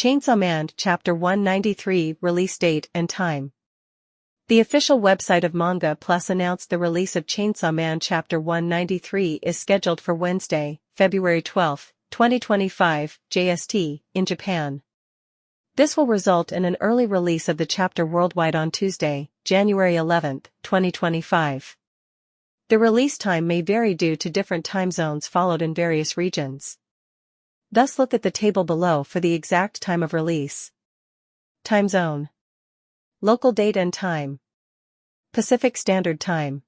Chainsaw Man Chapter 193 Release Date and Time. The official website of Manga Plus announced the release of Chainsaw Man Chapter 193 is scheduled for Wednesday, February 12, 2025, JST, in Japan. This will result in an early release of the chapter worldwide on Tuesday, January 11, 2025. The release time may vary due to different time zones followed in various regions. Thus look at the table below for the exact time of release. Time zone. Local date and time. Pacific Standard Time.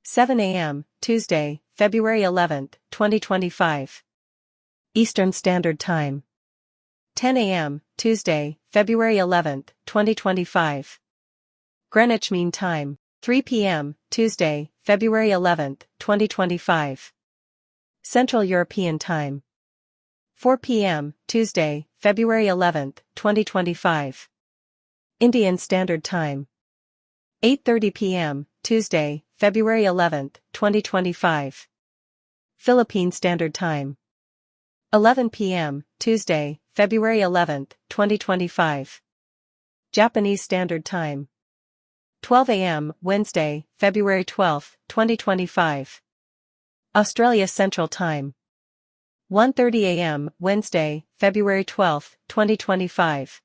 7 a.m., Tuesday, February 11, 2025. Eastern Standard Time. 10 a.m., Tuesday, February 11, 2025. Greenwich Mean Time. 3 p.m., Tuesday, February 11, 2025. Central European Time. 4 p.m., Tuesday, February 11, 2025. Indian Standard Time. 8:30 p.m., Tuesday, February 11, 2025. Philippine Standard Time. 11 p.m., Tuesday, February 11, 2025. Japanese Standard Time. 12 a.m., Wednesday, February 12, 2025. Australia Central Time. 1:30 a.m., Wednesday, February 12, 2025.